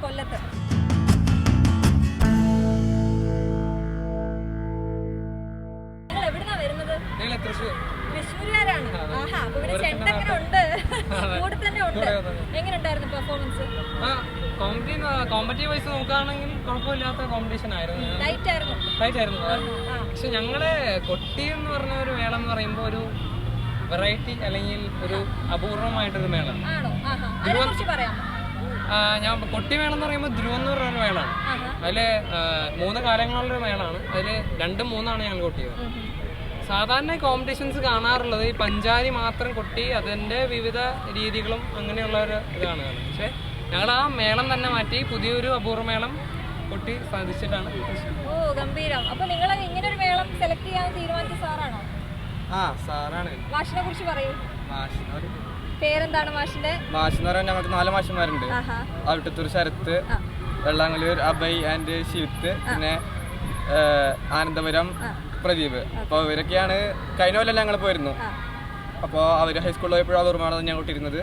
കൊല്ലത്ത്. നിങ്ങൾ എവിടുന്നാ വരുന്നത്? തൃശ്ശൂരുകാരാണ്. ആഹാ, അപ്പൊ ഇവിടെ ചെണ്ടങ്ങനെ ഉണ്ട്, കൂടെ തന്നെ ഉണ്ട്. എങ്ങനെയുണ്ടായിരുന്നു പെർഫോമൻസ്? കോമ്പറ്റീവ് വൈസ് നോക്കുകയാണെങ്കിൽ കുഴപ്പമില്ലാത്ത കോമ്പറ്റീഷൻ ആയിരുന്നു. ലൈറ്റ് ആയിരുന്നു. പക്ഷെ ഞങ്ങളെ കൊട്ടി എന്ന് പറഞ്ഞ ഒരു മേളം എന്ന് പറയുമ്പോൾ ഒരു വെറൈറ്റി അല്ലെങ്കിൽ ഒരു അപൂർവമായിട്ടൊരു മേളം. ഞാൻ കൊട്ടിമേളം എന്ന് പറയുമ്പോൾ ധ്രുവന്നൂർ ഒരു മേളമാണ്. അതില് 3 കാലങ്ങളുള്ള മേളമാണ്. അതില് 2, 3 ഞങ്ങൾ കൊട്ടിയത്. സാധാരണ കോമ്പറ്റീഷൻസ് കാണാറുള്ളത് ഈ പഞ്ചാരി മാത്രം കൊട്ടി അതിന്റെ വിവിധ രീതികളും അങ്ങനെയുള്ള ഒരു ഇതാണ്. പക്ഷെ ഞങ്ങൾ ആ മേളം തന്നെ മാറ്റി പുതിയൊരു അപൂർവ മേളം കൊട്ടി സാധിച്ചിട്ടാണ്. ഓ ഗംഭീരം. അപ്പൊ നിങ്ങൾ ഇങ്ങനെ ഒരു മേളം സെലക്ട് ചെയ്യാൻ തീരുമാനിച്ച സാറാണോ? സാറാണ്. മാഷിനെ കുറിച്ച് പറയൂ. പേരെന്താണ് മാഷിന്റെ? മാഷെന്ന് പറയാൻ ഞങ്ങൾക്ക് 4 മാഷന്മാരുണ്ട്. അവിട്ടത്തൂർ ശരത്ത്, വെള്ളാങ്ങല്ലൂർ അഭയ് ആൻഡ് ശിവത്ത്, പിന്നെ ആനന്ദപുരം പ്രദീപ്. അപ്പോൾ ഇവരൊക്കെയാണ് കഴിഞ്ഞ കൊല്ലം ഞങ്ങൾ പോയിരുന്നു. അപ്പോൾ അവർ ഹൈസ്കൂളിൽ പോയപ്പോഴും അപൂർവമാണ് ഞാൻ കൊട്ടിരുന്നത്.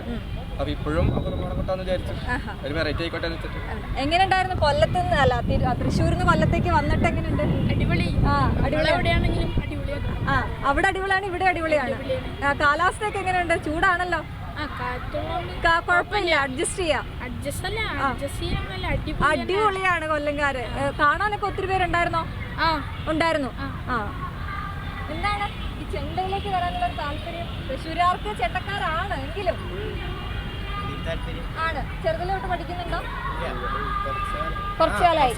അപ്പൊ ഇപ്പോഴും അപൂർവമാണ് കൊട്ടാന്ന് വിചാരിച്ചു. ഒരു വെറൈറ്റി ആയിക്കോട്ടെ എന്ന് വെച്ചിട്ട്. എങ്ങനെയുണ്ടായിരുന്നു കൊല്ലത്ത് നിന്ന് അല്ല തൃശ്ശൂരിൽ നിന്ന് കൊല്ലത്തേക്ക് വന്നിട്ട്? എങ്ങനെയുണ്ട്? അടിപൊളി. എവിടെയാണെങ്കിലും അടിപൊളിയാണ്. അവിടെ അടിപൊളിയാണ്, ഇവിടെ അടിപൊളിയാണ്. കാലാവസ്ഥയൊക്കെ എങ്ങനെയുണ്ട്? ചൂടാണല്ലോ. കുഴപ്പമില്ല, അഡ്ജസ്റ്റ് ചെയ്യാം. അടിപൊളിയാണ് കൊല്ലംകാര്. കാണാനൊക്കെ ഒത്തിരി പേരുണ്ടായിരുന്നോ? ഉണ്ടായിരുന്നു. എന്താണ് ഈ ചെണ്ടയിലേക്ക് വരാനുള്ള ഒരു താല്പര്യം? തൃശ്ശൂരുകാർക്ക് ചെണ്ടക്കാരാണ് എങ്കിലും ആണ്. ചെറുതിലോട്ട് പഠിക്കുന്നുണ്ടോ? കുറച്ചു കാലായി.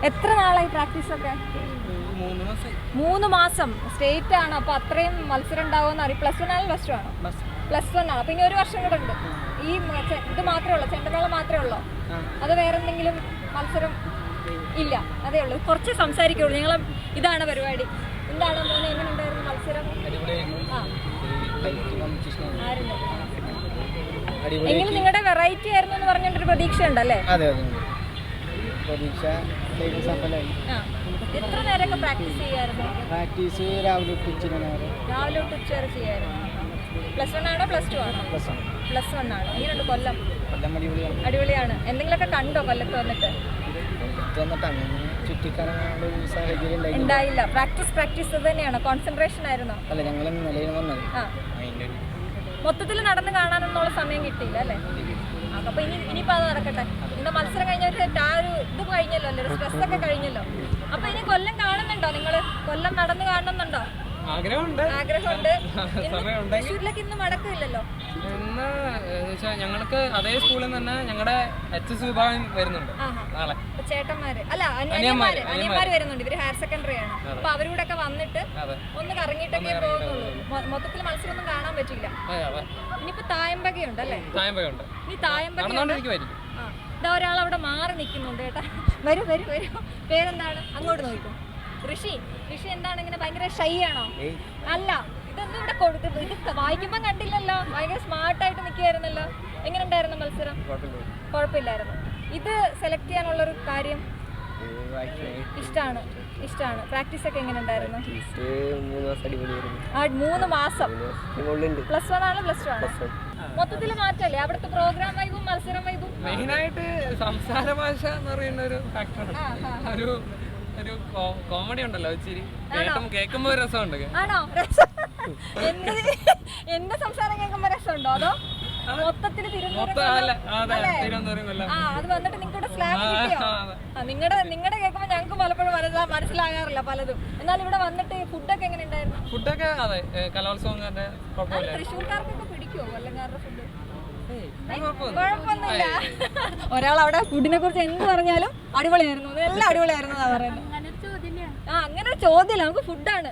എത്ര നാളായി പ്രാക്ടീസ് ഒക്കെ? 3 മാസം. സ്റ്റേറ്റ് ആണ്. അപ്പൊ അത്രയും മത്സരം ഉണ്ടാവുമെന്ന് അറിയാം. +1 ആണ് +2 ആണോ? +1 ആണ്. അപ്പൊ ഇനി ഒരു വർഷം കൂടെ ഉണ്ട്. ഈ ഇത് മാത്രമേ ഉള്ളൂ, ചെണ്ടമേളം മാത്രമേ ഉള്ളൂ? അത് വേറെ എന്തെങ്കിലും മത്സരം ഇല്ല? അതേ ഉള്ളൂ. കുറച്ച് സംസാരിക്കുള്ളൂ. നിങ്ങൾ ഇതാണ് പരിപാടി. എന്താണ് മോനെ, എങ്ങനെ ഉണ്ടായിരുന്നു മത്സരം? എങ്കിലും നിങ്ങളുടെ വെറൈറ്റി ആയിരുന്നു എന്ന് പറഞ്ഞിട്ടൊരു പ്രതീക്ഷ ഉണ്ടല്ലേ? എത്ര നേരമൊക്കെ പ്രാക്ടീസ് ചെയ്യായിരുന്നു? രാവിലെ തൊട്ട് ഉച്ച വരെ ചെയ്യായിരുന്നു. +1 ആണോ +2 ആണോ? +1 ആണ്. എങ്ങനെയുണ്ട് കൊല്ലം? അടിപൊളിയാണ്. എന്തെങ്കിലുമൊക്കെ കണ്ടോ കൊല്ലത്ത് വന്നിട്ട്? ഉണ്ടായില്ല. പ്രാക്ടീസ് തന്നെയാണോ? കോൺസെൻട്രേഷൻ ആയിരുന്നോ? മൊത്തത്തിൽ നടന്ന് കാണാനൊന്നുള്ള സമയം കിട്ടിയില്ല അല്ലേ? അപ്പൊ ഇനിയിപ്പോ അത് നടക്കട്ടെ. ഇന്ന് മത്സരം കഴിഞ്ഞവർക്ക് ആ ഒരു ഇത് കഴിഞ്ഞല്ലോ അല്ലേ, ഒരു സ്ട്രെസ് ഒക്കെ കഴിഞ്ഞല്ലോ. അപ്പൊ ഇനി കൊല്ലം കാണുന്നുണ്ടോ നിങ്ങള്? കൊല്ലം നടന്ന് കാണുന്നുണ്ടോ? ആഗ്രഹമുണ്ട്. തൃശ്ശൂരിലേക്ക് ഇന്ന് മടക്കമില്ലല്ലോ. ഇന്ന് ഞങ്ങൾക്ക് അതേ സ്കൂളിൽ നിന്ന് തന്നെ ഞങ്ങളുടെ HS വിഭാഗം വരുന്നുണ്ട് നാളെ. ചേട്ടന്മാര് അല്ല അനിയന്മാര് വരുന്നുണ്ട്. ഇവര് ഹയർ സെക്കൻഡറി ആണ്. അപ്പൊ അവരൂടെ ഒക്കെ വന്നിട്ട് ഒന്ന് കറങ്ങിയിട്ടൊക്കെ പോകുന്നുള്ളൂ. മൊത്തത്തിൽ മത്സരം ഒന്നും കാണാൻ പറ്റില്ല. ഇനിയിപ്പോ തായമ്പകയുണ്ട് അല്ലേ? ഇനി തായമ്പക ഇതാ ഒരാൾ അവിടെ മാറി നിൽക്കുന്നുണ്ട് കേട്ടാ. വരൂ. പേരെന്താണ്? അങ്ങോട്ട് നോക്കും. ഋഷി എന്താണ് ഇങ്ങനെ ഭയങ്കര ഷൈ ആണോ? അല്ല, ഇതൊന്നും ഇവിടെ ഇത് വായിക്കുമ്പോ കണ്ടില്ലല്ലോ. ഭയങ്കര സ്മാർട്ടായിട്ട് നിൽക്കുകയായിരുന്നല്ലോ. എങ്ങനെ ഉണ്ടായിരുന്നു മത്സരം? കുഴപ്പമില്ലായിരുന്നു. ഇത് സെലക്ട് ചെയ്യാനുള്ളൊരു കാര്യം ഇഷ്ടമാണ്. പ്രാക്ടീസ് ഒക്കെ എങ്ങനെ ഉണ്ടായിരുന്നു? 3 മാസം. +1 ആണ് +2 ആണ്? മൊത്തത്തിൽ മാറ്റല്ലേ അവിടുത്തെ പ്രോഗ്രാം വൈബും മത്സരം വൈബും? മെയിനായിട്ട് സംസാര ഭാഷ എന്ന് പറയുന്ന ഒരു ഫാക്ടറാണ്. ഒരു കോമഡി ഉണ്ടല്ലോ, ഇച്ചിരി കേൾക്കുമ്പോ രസമുണ്ട്. ആണോ? എന്റെ സംസാരം കേൾക്കുമ്പോ രസമുണ്ടോ? അതോ മൊത്തത്തിൽ അത് വന്നിട്ട് നിങ്ങളുടെ സ്ലാങ് കിട്ടിയോ? നിങ്ങളുടെ കേൾക്കുമ്പോ ഞങ്ങൾക്ക് പലപ്പോഴും മനസ്സിലാകാറില്ല പലതും. എന്നാൽ ഇവിടെ വന്നിട്ട് ഫുഡൊക്കെ എങ്ങനെ ഉണ്ടായിരുന്നു? ഫുഡൊക്കെ അതെ കലോത്സവം. തൃശ്ശൂർക്കാർക്കൊക്കെ പിടിക്കുമോ കൊല്ലംകാരുടെ ഫുഡ്? കുഴപ്പമൊന്നുമില്ല. ഒരാൾ അവിടെ ഫുഡിനെ കുറിച്ച് എന്ത് പറഞ്ഞാലും അടിപൊളിയായിരുന്നു, എല്ലാം അടിപൊളിയായിരുന്നു എന്നാ പറയുന്നത്. അങ്ങനെ ഒരു ചോദ്യമില്ല. നമുക്ക് ഫുഡാണ്.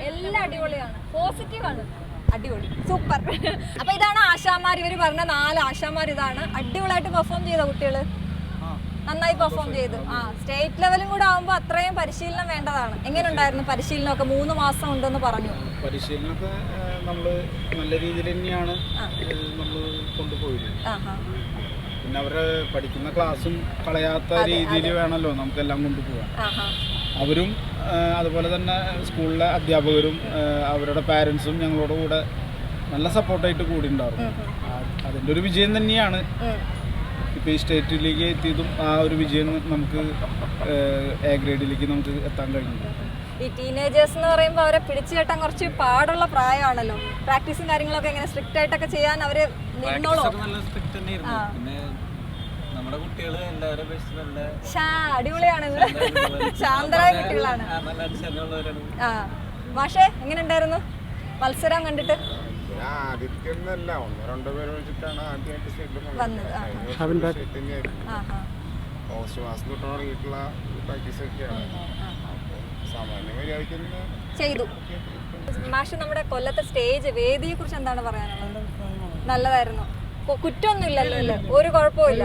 എല്ലാം അടിപൊളിയാണ്, പോസിറ്റീവാണ്. അടിപൊളി, സൂപ്പർ. അപ്പൊ ഇതാണ് ആശാമാർ. ഇവര് പറഞ്ഞ 4 ആശാമാർ ഇതാണ്. അടിപൊളിയായിട്ട് പെർഫോം ചെയ്ത കുട്ടികള് നന്നായി പെർഫോം ചെയ്തു. സ്റ്റേറ്റ് ലെവലും കൂടെ ആകുമ്പോ അത്രയും പരിശീലനം വേണ്ടതാണ്. എങ്ങനെ ഉണ്ടായിരുന്നു പരിശീലനമൊക്കെ? 3 മാസം ഉണ്ടെന്ന് പറഞ്ഞു. പരിശീലനമൊക്കെ നമ്മള് നല്ല രീതിയിൽ തന്നെയാണ് നമ്മൾ കൊണ്ടുപോയത്. പിന്നെ അവര് പഠിക്കുന്ന ക്ലാസ്സും കളയാത്ത രീതിയിൽ വേണമല്ലോ നമുക്കെല്ലാം കൊണ്ടുപോകാൻ. അവരും അതുപോലെ തന്നെ സ്കൂളിലെ അധ്യാപകരും അവരുടെ പാരൻസും ഞങ്ങളോട് കൂടെ നല്ല സപ്പോർട്ടായിട്ട് കൂടി ഉണ്ടായിരുന്നു. അതിൻ്റെ ഒരു വിജയം തന്നെയാണ് ഇപ്പോൾ ഈ സ്റ്റേറ്റിലേക്ക് എത്തിയതും. ആ ഒരു വിജയം നമുക്ക് എ ഗ്രേഡിലേക്ക് നമുക്ക് എത്താൻ കഴിഞ്ഞു. ഈ ടീനേജേഴ്സ് എന്ന് പറയുമ്പോൾ അവരെ പിടിച്ചു കെട്ടാൻ കുറച്ച് പാടുള്ള പ്രായമാണല്ലോ. പ്രാക്ടീസും കാര്യങ്ങളൊക്കെ എങ്ങനെ സ്ട്രിക്റ്റ് ആയിട്ടൊക്കെ ചെയ്യാൻ അവര് നിന്നോളൂ? അടിപൊളിയാണ്, ശാന്തരായ കുട്ടികളാണ്. ആ മാഷേ, എങ്ങനെ ഉണ്ടായിരുന്നു മത്സരം കണ്ടിട്ട്? ചെയ്തു. മാഷ്, നമ്മുടെ കൊല്ലത്തെ സ്റ്റേജ് വേദിയെ കുറിച്ച് എന്താണ് പറയാനുള്ളത്? നല്ലതായിരുന്നു, കുറ്റമൊന്നുമില്ലല്ലോ, ഒരു കുഴപ്പമില്ല.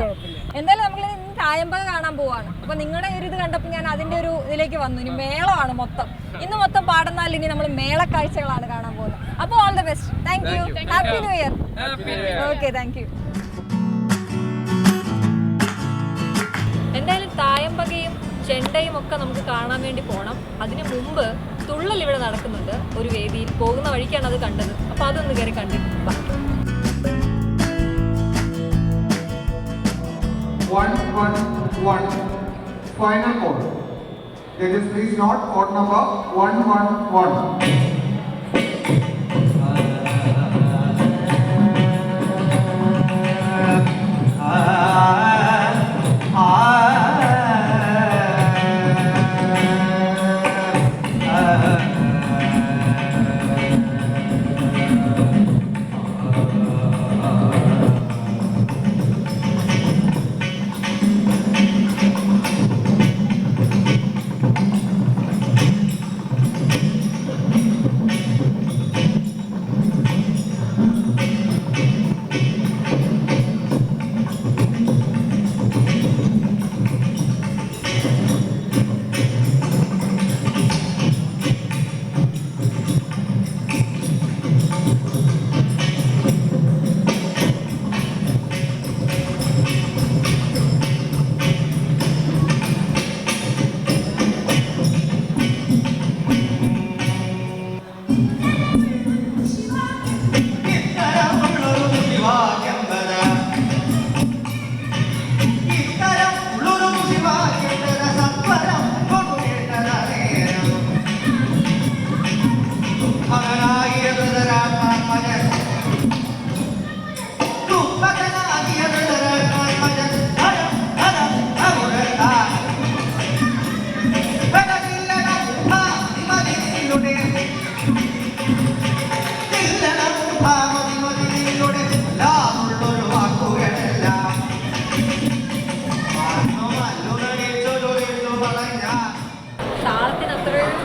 എന്തായാലും നമ്മൾ തായമ്പക കാണാൻ പോവാണ്. അപ്പൊ നിങ്ങളുടെ ഒരു ഇത് കണ്ടപ്പോൾ ഞാൻ അതിന്റെ ഒരു ഇതിലേക്ക് വന്നു. ഇനി മേളമാണ് മൊത്തം, ഇന്ന് മൊത്തം പാടുന്നാൽ ഇനി നമ്മൾ മേളക്കാഴ്ചകളാണ് കാണാൻ പോകുന്നത്. അപ്പോൾ all the best. Thank you. Happy new year. Okay, thank you. എന്തായാലും തായമ്പകയും ചെണ്ടയും ഒക്കെ നമുക്ക് കാണാൻ വേണ്ടി പോകണം. അതിനു മുമ്പ് തുള്ളൽ ഇവിടെ നടക്കുന്നുണ്ട് ഒരു വേദിയിൽ. പോകുന്ന വഴിക്കാണ് അത് കണ്ടത്. അപ്പോൾ അതൊന്ന് കയറി കണ്ടിട്ട് ബാക്കി. 111 final call. Judges, please note code number 111.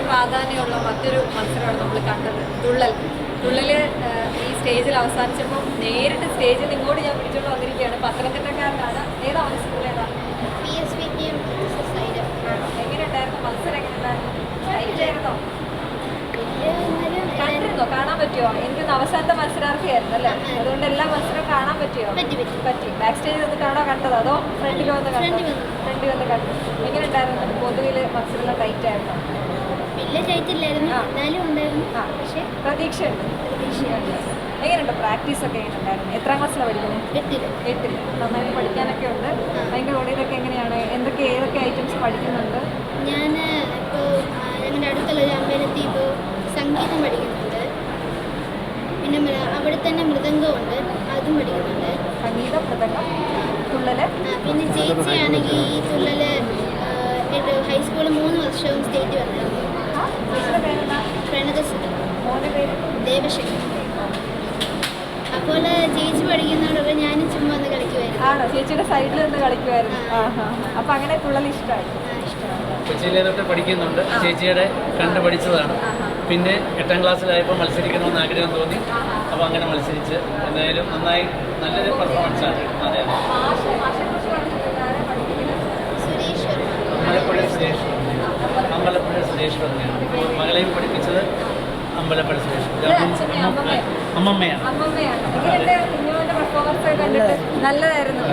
പ്രാധാന്യമുള്ള മറ്റൊരു മത്സരമാണ് നമ്മൾ കണ്ടത്, തുള്ളൽ. തുള്ളല് ഈ സ്റ്റേജിൽ അവസാനിച്ചപ്പോൾ നേരിട്ട് സ്റ്റേജിൽ ഇങ്ങോട്ട് ഞാൻ പിടിച്ചോണ്ട് വന്നിരിക്കുകയാണ്. പത്തനംതിട്ടക്കാരനാണ്. ഏതാ സ്കൂൾ? ഏതാ? എങ്ങനെയുണ്ടായിരുന്നു മത്സരം? എങ്ങനെയുണ്ടായിരുന്നു? കണ്ടിരുന്നോ? കാണാൻ പറ്റുമോ? എനിക്കൊന്ന് അവസാനത്തെ മത്സരാർത്ഥിയായിരുന്നു അല്ലേ, അതുകൊണ്ട് എല്ലാ മത്സരവും കാണാൻ പറ്റിയോ? പറ്റി. ബാക്ക് സ്റ്റേജിൽ ഒന്ന് കാണാൻ കണ്ടതോ അതോ ഫ്രണ്ടിൽ വന്ന് കണ്ടു? ഫ്രണ്ടിൽ വന്ന് കണ്ടു. എങ്ങനെയുണ്ടായിരുന്നു? പൊതുവിൽ മത്സരം ടൈറ്റ് ആയിരുന്നു? പ്രതീക്ഷയുണ്ട്. എങ്ങനെയുണ്ട്? പ്രാക്ടീസ് ഒക്കെ എങ്ങനെയുണ്ടായിരുന്നു? എത്രാം ക്ലാസ്സിലാണ് പഠിക്കുന്നത്? 8. നന്നായി പഠിക്കാനൊക്കെ ഉണ്ട്. ഭയങ്കര ഓടിയതൊക്കെ എങ്ങനെയാണ്? ഏതൊക്കെ ഐറ്റംസ് പഠിക്കുന്നുണ്ട്? ഞാൻ ഇപ്പോൾ ഞങ്ങളുടെ അടുത്തുള്ള ഒരു അമ്പലത്തിൽ ഇപ്പോൾ സംഗീതം പഠിക്കുന്നുണ്ട്. പിന്നെ അവിടെ തന്നെ മൃദംഗമുണ്ട്, അതും പഠിക്കുന്നുണ്ട്. സംഗീതം, മൃദംഗം, തുള്ളല്. പിന്നെ ചേച്ചിയാണെങ്കിൽ ഈ തുള്ളല് ഹൈസ്കൂളിൽ 3 വർഷവും സ്റ്റേറ്റ് വന്നിരുന്നു. പ്രണതശ്രീ. ദേവശക്തി. അപ്പോൾ ചേച്ചി പഠിക്കുന്നതോടെ ഞാനും ചുമ്മാ ഒന്ന് കളിക്കുമായിരുന്നു. ആണോ? ചേച്ചിയുടെ സൈഡിൽ നിന്ന് കളിക്കുമായിരുന്നു. അപ്പൊ അങ്ങനെ തുള്ളൽ ഇഷ്ടമായി? കൊച്ചിയിലെ തൊട്ട് പഠിക്കുന്നുണ്ട്. ചേച്ചിയുടെ കണ്ടു പഠിച്ചതാണ്. പിന്നെ 8ാം ക്ലാസ്സിലായപ്പോൾ മത്സരിക്കണമെന്ന് ആഗ്രഹം തോന്നി. അപ്പോൾ അങ്ങനെ മത്സരിച്ച് എന്തായാലും നന്നായി നല്ലൊരു പെർഫോമൻസാണ്. അതെ, അമ്പലപ്പുഴ സുരേഷ് തന്നെയാണ്. ഇപ്പോൾ മകളെയും പഠിപ്പിച്ചത് അമ്പലപ്പുഴ സ്റ്റേഷൻ അച്ഛനെ അമ്മമ്മയാണ്. അമ്മമ്മയാണ്. എങ്ങനെയുണ്ട് കുഞ്ഞുമോന്റെ പെർഫോമൻസ് ഒക്കെ കണ്ടിട്ട്? നല്ലതായിരുന്നു.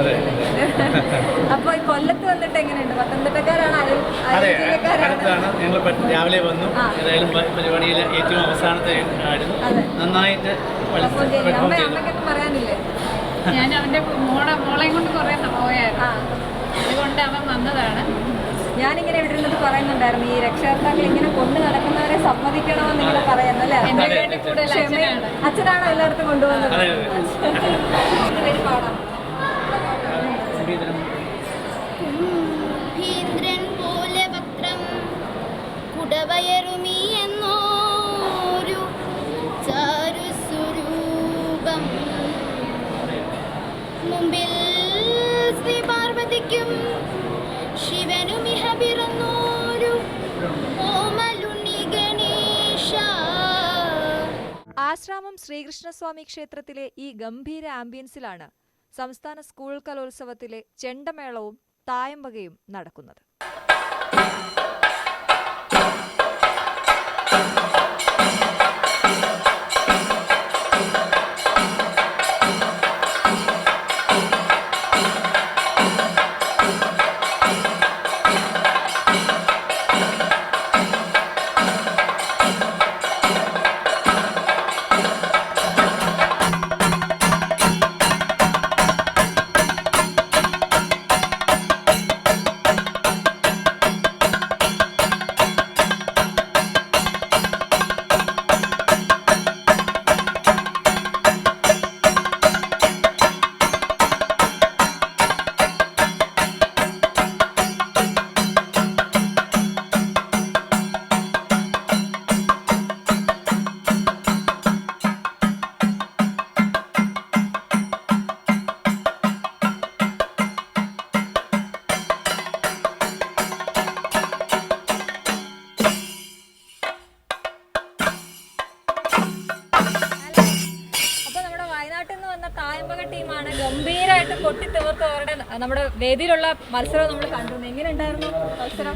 അപ്പൊ ഈ കൊല്ലത്ത് വന്നിട്ട് എങ്ങനെയുണ്ട്? പത്തനംതിട്ടക്കാരാണ് അടുത്താണ്. ഞങ്ങൾ രാവിലെ വന്നു. ഏതായാലും പരിപാടിയിൽ ഏറ്റവും അവസാനത്തെ ആയിരുന്നു. നന്നായിട്ട് അമ്മയ്ക്കൊന്നും പറയാനില്ലേ? ഞാൻ അവന്റെ മോളെയും കൊണ്ട് കുറെ പോയായിരുന്നു, അതുകൊണ്ട് അവൻ വന്നതാണ്. ഞാനിങ്ങനെ ഇവിടെ ഇരുന്നിട്ട് പറയുന്നുണ്ടായിരുന്നു, ഈ രക്ഷകർത്താക്കൾ ഇങ്ങനെ കൊണ്ടു നടക്കുന്നവരെ സമ്മതിക്കണമെന്ന് ഇങ്ങനെ പറയുന്നല്ലേ? അച്ഛനാണോ എല്ലായിടത്തും കൊണ്ടുപോകുന്നത്? പാടാം. ഭീന്ദ്രൻ പോലെ വക്രം കുടവയറുമീ എന്നോരു ചാരുസ്വരൂപം മുമ്പിൽ ശ്രീ പാർവതിക്കും ശിവനും ഇഹ പിറന്നോരു ഓമലുണ്ണി ഗണേശ. ആശ്രാമം ശ്രീകൃഷ്ണസ്വാമി ക്ഷേത്രത്തിലെ ഈ ഗംഭീര ആംബിയൻസിലാണ് സംസ്ഥാന സ്കൂൾ കലോത്സവത്തിലെ ചെണ്ടമേളവും തായമ്പകയും നടക്കുന്നത്. ടീമാണ് ഗംഭീരമായിട്ട് പൊട്ടിത്തീർത്ത് അവരുടെ നമ്മുടെ വേദിയിലുള്ള മത്സരം നമ്മൾ കണ്ടു. എങ്ങനെ ഉണ്ടായിരുന്നു മത്സരം?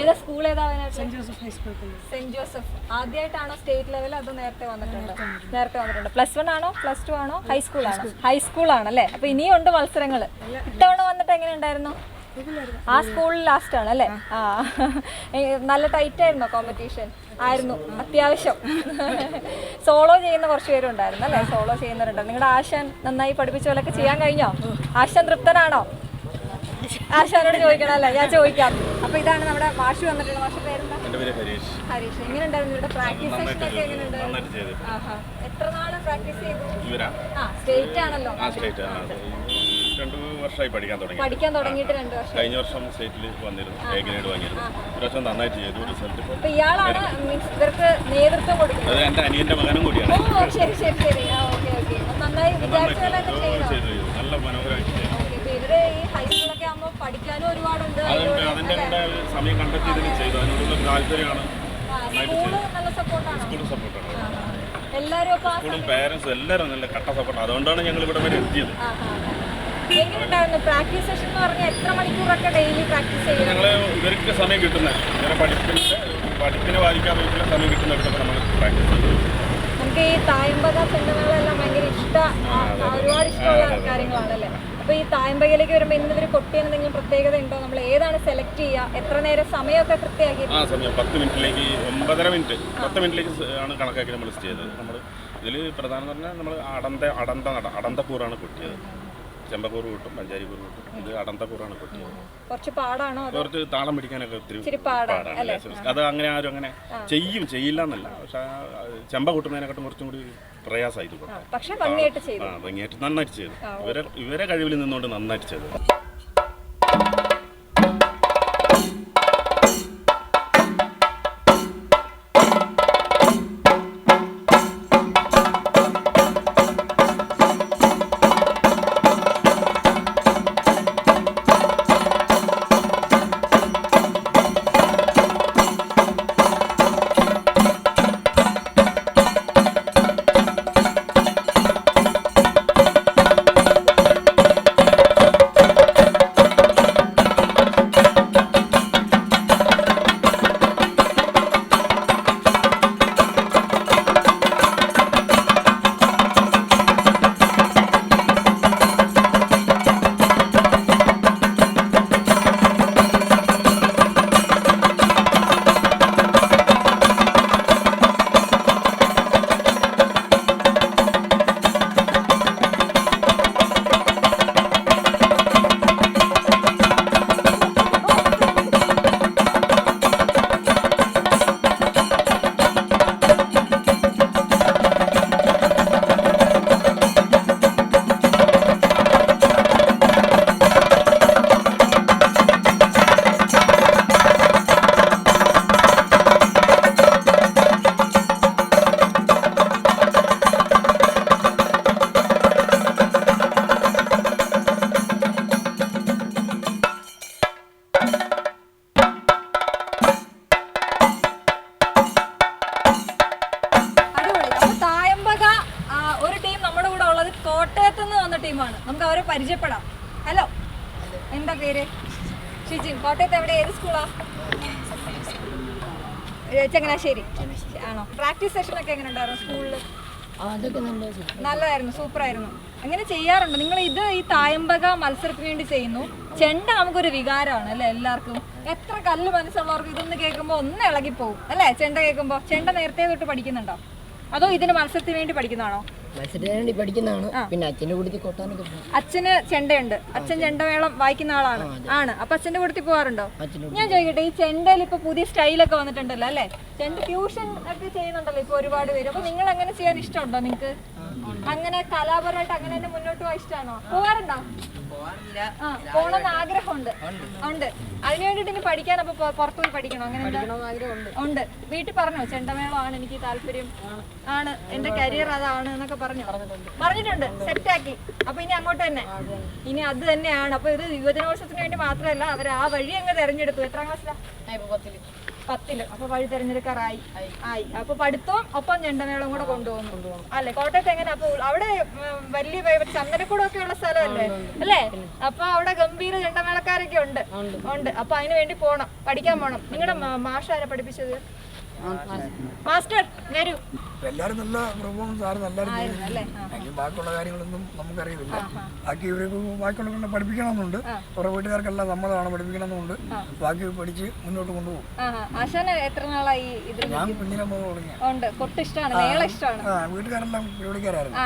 ഏതാ സ്കൂൾ? ഏതാ? Saint Joseph. ആദ്യമായിട്ടാണോ സ്റ്റേറ്റ് ലെവൽ? അത് നേരത്തെ വന്നിട്ടുണ്ട്? +1 ആണോ +2 ആണോ ഹൈസ്കൂളാണോ? ഹൈസ്കൂളാണല്ലേ. അപ്പൊ ഇനിയും ഉണ്ട് മത്സരങ്ങൾ. ഇത്തവണ വന്നിട്ട് എങ്ങനെ ഉണ്ടായിരുന്നു? ആ സ്കൂളിൽ ലാസ്റ്റ് ആണ് അല്ലേ? ആ, നല്ല ടൈറ്റ് ആയിരുന്നോ കോമ്പറ്റീഷൻ? ആയിരുന്നു, അത്യാവശ്യം. സോളോ ചെയ്യുന്ന കുറച്ച് പേരുണ്ടായിരുന്നു അല്ലേ? സോളോ ചെയ്യുന്നവരുണ്ട്. നിങ്ങളുടെ ആശാൻ നന്നായി പഠിപ്പിച്ച പോലൊക്കെ ചെയ്യാൻ കഴിഞ്ഞോ? ആശാൻ തൃപ്തനാണോ? ആശാനോട് ചോദിക്കണം അല്ലേ? ഞാൻ ചോദിക്കാം. അപ്പൊ ഇതാണ് നമ്മുടെ മാഷ് വന്നിട്ടുള്ള. മാഷ് പേരെന്താ? ഹരീഷ്. എങ്ങനെയുണ്ടായിരുന്നു ഇവിടെ പ്രാക്ടീസ് സെഷൻ ഒക്കെ? എങ്ങനെയുണ്ട്? എത്ര നാള് പ്രാക്ടീസ് ചെയ്തു? സ്റ്റേറ്റ് ആണല്ലോ. 2 വർഷമായി പഠിക്കാൻ തുടങ്ങിയിട്ട് 2 വർഷം. കഴിഞ്ഞ വർഷം സ്റ്റേറ്റിൽ വന്നിരുന്നു, എ ഗ്രേഡ് വാങ്ങിയിരുന്നു. ഇപ്രാവശ്യം നന്നായിട്ട് ചെയ്തു. റിസൾട്ട് ഇപ്പൊ ഇയാളാണ് ഇവർക്ക് നേതൃത്വം കൊടുക്കുന്നത്? അത് എൻ്റെ അനിയന്റെ മകനും കൂടിയാണ്. ശരി. നന്നായി വിചാരിച്ചതൊക്കെ ചെയ്തു. നല്ല മനോഹരമായിട്ട് ചെയ്തു. ഇവര് ഈ ഹൈസ്കൂളൊക്കെ ആകുമ്പോൾ പഠിക്കാനും ഒരുപാടുണ്ട്. അതിന്റെ കൂടെ സമയം കണ്ടെത്തി ഇതിന് ചെയ്തു. അതിനോടുള്ള താല്പര്യമാണ്. നല്ല സപ്പോർട്ടാണ്. സ്കൂൾ സപ്പോർട്ടാണ്. എല്ലാവരും സ്കൂളും പേരൻസും എല്ലാവരും നല്ല കട്ട സപ്പോർട്ട്. അതുകൊണ്ടാണ് ഞങ്ങൾ ഇവിടെ വരെ എത്തിയത്. എങ്ങനെയുണ്ടായിരുന്നു പ്രാക്ടീസ് സെഷൻ എന്ന് പറഞ്ഞാൽ? എത്ര മണിക്കൂറൊക്കെ ഡെയിലി പ്രാക്ടീസ് ചെയ്യും? ഞങ്ങൾ ഇവർക്ക് സമയം കിട്ടുന്നത് ഇവരെ പഠിപ്പിനെ ബാധിക്കാതെ സമയം കിട്ടുന്നിടത്തൊക്കെ നമ്മൾ പ്രാക്ടീസ് ചെയ്യും. നമുക്ക് ഈ തായമ്പക ചെണ്ടമേളെല്ലാം ഭയങ്കര ഒരുപാട് ഇഷ്ടമുള്ള കാര്യങ്ങളാണല്ലേ? അപ്പൊ ഈ തായമ്പകയിലേക്ക് വരുമ്പോൾ ഇന്ന് ഇവർ കൊട്ടിയതിന് എന്തെങ്കിലും പ്രത്യേകത ഉണ്ടോ? നമ്മൾ ഏതാണ് സെലക്ട് ചെയ്യുക? എത്ര നേരം സമയമൊക്കെ കൃത്യമാക്കി? സമയം 10 മിനിറ്റിലേക്ക് 9.5 മിനിറ്റ് 10 മിനിറ്റിലേക്ക് ആണ് കണക്കാക്കി നമ്മൾ ചെയ്തത്. നമ്മൾ ഇതിൽ പ്രധാനം പറഞ്ഞാൽ നമ്മൾ അടന്തക്കൂറാണ് കൊട്ടിയത്. ചെമ്പക്കൂറ് കിട്ടും, പഞ്ചാരിക്കൂറ് കിട്ടും. ഇത് അടന്തക്കൂറാണ് കൊട്ടിയത്. കുറച്ച് പാടാണോ? കുറച്ച് താളം പിടിക്കാനൊക്കെ ഒത്തിരി പാടാണ്. അത് അങ്ങനെ ആരും അങ്ങനെ ചെയ്യില്ല എന്നല്ല, പക്ഷെ ചെമ്പ കൂട്ടുന്നതിനെക്കാട്ടും കുറച്ചും കൂടി പ്രയാസമായി. പക്ഷെ ഭംഗിയായിട്ട് നന്നായിട്ട് ചെയ്തു. ഇവരെ കഴിവിൽ നിന്നുകൊണ്ട് നന്നായിട്ട് ചെയ്തു. ടീമാണ്. നമുക്ക് അവരെ പരിചയപ്പെടാം. ഹലോ, എന്താ പേര്? ഷിജിൻ. കോട്ടയത്ത് എവിടെ, ഏത് സ്കൂളാ? ചങ്ങനാശ്ശേരി ആണോ? പ്രാക്ടീസ് സെഷനൊക്കെ എങ്ങനെ ഉണ്ടായിരുന്നു സ്കൂളിൽ? നല്ലതായിരുന്നു, സൂപ്പറായിരുന്നു. അങ്ങനെ ചെയ്യാറുണ്ട് നിങ്ങൾ? ഇത് ഈ തായമ്പക മത്സരത്തിന് വേണ്ടി ചെയ്യുന്നു. ചെണ്ട നമുക്കൊരു വികാരമാണ് അല്ലേ എല്ലാവർക്കും. എത്ര കല്ല് മനസ്സുള്ളവർക്ക് ഇതൊന്ന് കേൾക്കുമ്പോൾ ഒന്ന് ഇളകിപ്പോവും അല്ലേ? ചെണ്ട കേൾക്കുമ്പോൾ. ചെണ്ട നേരത്തെ തൊട്ട് പഠിക്കുന്നുണ്ടോ അതോ ഇതിന് മത്സരത്തിന് വേണ്ടി പഠിക്കുന്നതാണോ? മത്സരത്തിന് വേണ്ടി പഠിക്കുന്നതാണ്. പിന്നെ അച്ഛൻ്റെ കൂട്ടത്തിൽ കൊട്ടാനൊക്കെ പോകും. അച്ഛന് ചെണ്ടയുണ്ട്. അച്ഛൻ ചെണ്ടമേളം വായിക്കുന്ന ആളാണ്. അപ്പൊ അച്ഛന്റെ കൂട്ടത്തിൽ പോകാറുണ്ടോ? ഞാൻ ചോദിക്കട്ടെ, ഈ ചെണ്ടയിൽ ഇപ്പൊ പുതിയ സ്റ്റൈലൊക്കെ വന്നിട്ടുണ്ടല്ലോ അല്ലേ? ചെണ്ട ഫ്യൂഷൻ ഒക്കെ ചെയ്യുന്നുണ്ടല്ലോ ഇപ്പൊ ഒരുപാട് പേര്. അപ്പൊ നിങ്ങൾ അങ്ങനെ ചെയ്യാൻ ഇഷ്ടമുണ്ടോ? നിങ്ങൾക്ക് അങ്ങനെ കലാപരമായിട്ട് അങ്ങനെ തന്നെ മുന്നോട്ട് പോകാൻ ഇഷ്ടമാണോ? പോകാറുണ്ടോ? പോകണമെന്ന് ആഗ്രഹമുണ്ട്. ഉണ്ട്. അതിന് വേണ്ടിട്ട് ഇനി പഠിക്കാൻ അപ്പൊ പുറത്തു പോയി പഠിക്കണോ? അങ്ങനെ ഉണ്ട്. വീട്ടിൽ പറഞ്ഞോ ചെണ്ടമേളമാണ് എനിക്ക് താല്പര്യം, ആണ് എന്റെ കരിയർ അതാണ് എന്നൊക്കെ പറഞ്ഞിട്ടുണ്ട്. സെറ്റാക്കി. അപ്പൊ ഇനി അങ്ങോട്ട് തന്നെ, ഇനി അത് തന്നെയാണ്. അപ്പൊ ഇത് യുവജനോത്സവത്തിന് വേണ്ടി മാത്രമല്ല, അവർ ആ വഴി അങ്ങ് തെരഞ്ഞെടുത്തു. എത്രാം ക്ലാസ്സിലാ? 10. അപ്പൊ വഴി തെരഞ്ഞെടുക്കാറായി. അപ്പൊ പഠിത്തവും ഒപ്പം ചെണ്ടമേളം കൂടെ കൊണ്ടുപോകുന്നു അല്ലെ? കോട്ടയത്ത് എങ്ങനെ? അപ്പൊ അവിടെ വലിയ ചന്ദനക്കൂടൊക്കെ ഉള്ള സ്ഥലമല്ലേ അല്ലേ? അപ്പൊ അവിടെ ഗംഭീര ചെണ്ടമേളക്കാരൊക്കെ ഉണ്ട്. അപ്പൊ അതിന് വേണ്ടി പോണം, പഠിക്കാൻ പോണം. നിങ്ങളുടെ മാഷാരെ പഠിപ്പിച്ചത്? മാസ്റ്റർ വരൂ. എല്ലാവരും നല്ല പെർഫോമൻസ് ആയിരുന്നു. എല്ലാവരും ബാക്കിയുള്ള കാര്യങ്ങളൊന്നും നമുക്കറിയില്ല. ബാക്കി ഇവർക്ക് ബാക്കിയുള്ള പഠിപ്പിക്കണമെന്നുണ്ട്. കുറെ വീട്ടുകാർക്കെല്ലാം നമ്മളാണ് പഠിപ്പിക്കണമെന്നുണ്ട്. ബാക്കി പഠിച്ച് മുന്നോട്ട് കൊണ്ടുപോകും. എത്ര നാളായി? ഞാൻ കുഞ്ഞിനെ തുടങ്ങി. വീട്ടുകാരെല്ലാം പരിപാടിക്കാരായിരുന്നു.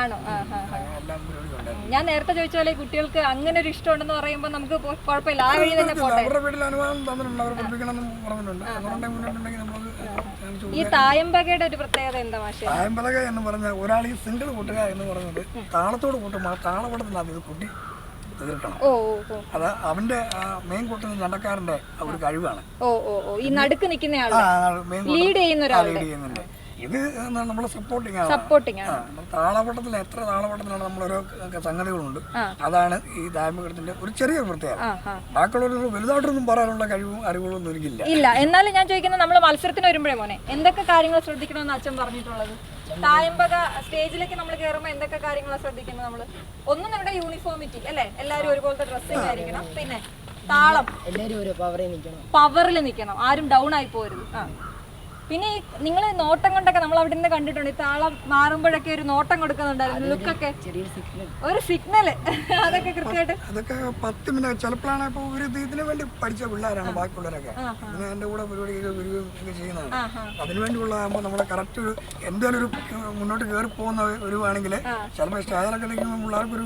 എല്ലാം പരിപാടിക്കുണ്ടായിരുന്നു. ഞാൻ നേരത്തെ ചോദിച്ച പോലെ കുട്ടികൾക്ക് അങ്ങനെ ഒരു ഇഷ്ടമുണ്ടെന്ന് പറയുമ്പോൾ നമുക്ക് കുഴപ്പമില്ല, ആ വഴി തന്നെ പോട്ടെ. അവരുടെ വീട്ടിൽ അനുവാദം തന്നിട്ടുണ്ട്, അവർ പഠിപ്പിക്കണമെന്നും പറഞ്ഞിട്ടുണ്ട്. അതുകൊണ്ട് മുന്നോട്ടുണ്ടെങ്കിൽ നമുക്ക് ഈ തായമ്പകയുടെ ഒരു പ്രത്യേകത എന്താ മാഷേ? തായമ്പക എന്ന് പറഞ്ഞാൽ ഒരാൾ ഈ സിംഗിൾ കൂട്ടുക എന്ന് പറയുന്നത് താളത്തോട് കൂട്ടുമ്പോൾ ആ താളപടത്തിനകത്ത് ഇത് കുട്ടി തീർക്കണം. അത് അവന്റെ മെയിൻ കൂട്ടുന്ന നടക്കാരന്റെ ഒരു കഴിവാണ്. ഈ നടുക്ക് നിൽക്കുന്ന ലീഡ് ചെയ്യുന്നുണ്ട്. ഇത് നമ്മളെ സപ്പോർട്ടിങ് ആണ്. താളപട്ടത്തിൽ എത്ര താളപട്ടത്തിലാണ് നമ്മളോരോ സംഗതികളുണ്ട്. അതാണ് ഈ തായമ്പകത്തിന്റെ ഒരു ചെറിയ പ്രത്യേകത. ബാക്കിയുള്ളവർ വലുതായിട്ടൊന്നും പറയാനുള്ള കഴിവും അറിവുകളൊന്നും എനിക്കില്ല. ഇല്ല. എന്നാലും ഞാൻ ചോദിക്കുന്നത്, നമ്മൾ മത്സരത്തിന് വരുമ്പോഴേ മോനെ എന്തൊക്കെ കാര്യങ്ങൾ ശ്രദ്ധിക്കണമെന്ന് അച്ഛൻ പറഞ്ഞിട്ടുള്ളത്? തായമ്പക സ്റ്റേജിലേക്ക് നമ്മൾ കയറുമ്പോൾ എന്തൊക്കെ കാര്യങ്ങളാണ് ശ്രദ്ധിക്കുന്നത് നമ്മൾ? ഒന്നും നമ്മുടെ യൂണിഫോമിറ്റി അല്ലേ? എല്ലാവരും ഒരുപോലത്തെ ഡ്രസ്സിംഗ് ആയിരിക്കണം. പിന്നെ താളം എല്ലാവരും പവറിൽ നിൽക്കണം, ആരും ഡൗൺ ആയി പോരുത്. പിന്നെ നിങ്ങൾ നോട്ടം കൊണ്ടൊക്കെ നമ്മൾ അവിടെ നിന്ന് കണ്ടിട്ടുണ്ട്. ഈ താളം മാറുമ്പോഴൊക്കെ ഒരു നോട്ടം കൊടുക്കുന്നുണ്ടായിരുന്നു, ലുക്കൊക്കെ ഒരു സിഗ്നല്. അതൊക്കെ കൃത്യമായിട്ട് അതൊക്കെ 10 മിനിറ്റ് ചിലപ്പോഴാണ്. ഇപ്പോൾ ഒരു ഇതിനു വേണ്ടി പഠിച്ച പിള്ളേരാണ് ബാക്കിയുള്ളവരൊക്കെ. പിന്നെ എൻ്റെ കൂടെ പരിപാടിയൊക്കെ ചെയ്യുന്നതാണ്. അതിനുവേണ്ടിയുള്ളതാകുമ്പോൾ നമ്മളെ കറക്റ്റ് ഒരു എന്തായാലും ഒരു മുന്നോട്ട് കയറി പോകുന്ന ഒരുവാണെങ്കിൽ ചിലപ്പോൾ സ്റ്റേജിലൊക്കെ നിൽക്കുമ്പോൾ പിള്ളേർക്കൊരു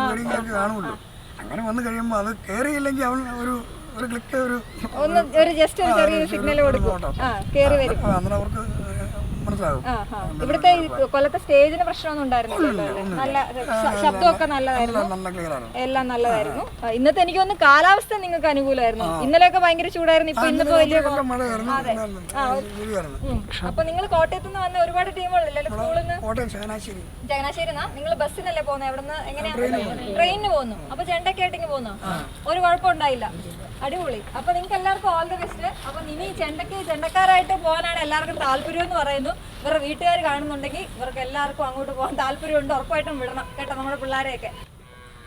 പേടിയൊക്കെ കാണുമല്ലോ. അങ്ങനെ വന്നു കഴിയുമ്പോൾ അത് കയറിയില്ലെങ്കിൽ അവൻ ഒരു ക്ലിക്ക് ഒരു ജസ്റ്റ് ഒരു ചെറിയൊരു സിഗ്നൽ കൊടുക്കും, കേറി വരും. അങ്ങനെ അവർക്ക് മനസ്സിലാവും. ഇവിടുത്തെ കൊല്ലത്തെ സ്റ്റേജിന് പ്രശ്നമൊന്നും ഉണ്ടായിരുന്നില്ല. നല്ല ശബ്ദമൊക്കെ നല്ലതായിരുന്നു, എല്ലാം നല്ലതായിരുന്നു. ഇന്നത്തെ എനിക്ക് തോന്നുന്നു കാലാവസ്ഥ നിങ്ങൾക്ക് അനുകൂലമായിരുന്നു. ഇന്നലെയൊക്കെ ഭയങ്കര ചൂടായിരുന്നു. ഇന്നിപ്പോ വലിയ അപ്പൊ നിങ്ങൾ കോട്ടയത്ത് നിന്ന് വന്ന ഒരുപാട് ടീമുകളില്ലേ സ്കൂളിൽ നിന്ന്? ചങ്ങനാശ്ശേരി നിങ്ങൾ ബസ്സിനല്ലേ പോകുന്നത്? എവിടെ നിന്ന് എങ്ങനെയാ? ട്രെയിനിന് പോകുന്നു. അപ്പൊ ചെണ്ടൊക്കെ ആയിട്ടിങ്ങ് പോകുന്നു, ഒരു കുഴപ്പമുണ്ടായില്ല. അടിപൊളി. അപ്പൊ നിങ്ങൾക്ക് എല്ലാവർക്കും ഓൾ ദി ബെസ്റ്റ്. അപ്പൊ ഇനി ചെണ്ടക്കാരായിട്ട് പോകാനാണ് എല്ലാവർക്കും താല്പര്യം എന്ന് പറയുന്നു. ഇവരുടെ വീട്ടുകാർ കാണുന്നുണ്ടെങ്കിൽ ഇവർക്ക് എല്ലാവർക്കും അങ്ങോട്ട് പോകാൻ താല്പര്യമുണ്ട്. ഉറപ്പായിട്ടും വിടണം കേട്ടോ നമ്മുടെ പിള്ളേരെയൊക്കെ.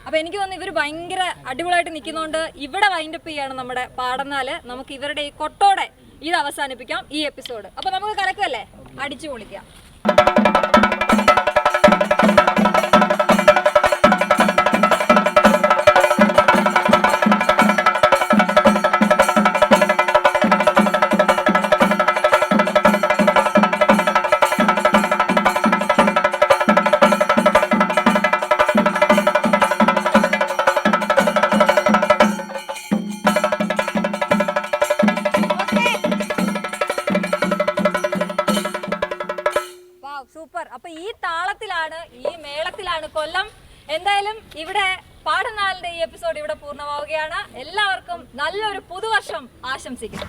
അപ്പൊ എനിക്ക് തോന്നുന്നു ഇവർ ഭയങ്കര അടിപൊളിയായിട്ട് നിൽക്കുന്നതുകൊണ്ട് ഇവിടെ വൈൻഡപ്പ് ചെയ്യാണ് നമ്മുടെ പാടന്നാല്. നമുക്ക് ഇവരുടെ ഈ കൊട്ടോടെ ഇത് അവസാനിപ്പിക്കാം ഈ എപ്പിസോഡ്. അപ്പൊ നമുക്ക് കലക്കല്ലേ, അടിച്ചു പൊളിക്കാം. സൂപ്പർ. അപ്പൊ ഈ താളത്തിലാണ്, ഈ മേളത്തിലാണ് കൊല്ലം. എന്തായാലും ഇവിടെ പാടനാളിന്റെ ഈ എപ്പിസോഡ് ഇവിടെ പൂർണ്ണമാവുകയാണ്. എല്ലാവർക്കും നല്ലൊരു പുതുവർഷം ആശംസിക്കുന്നു.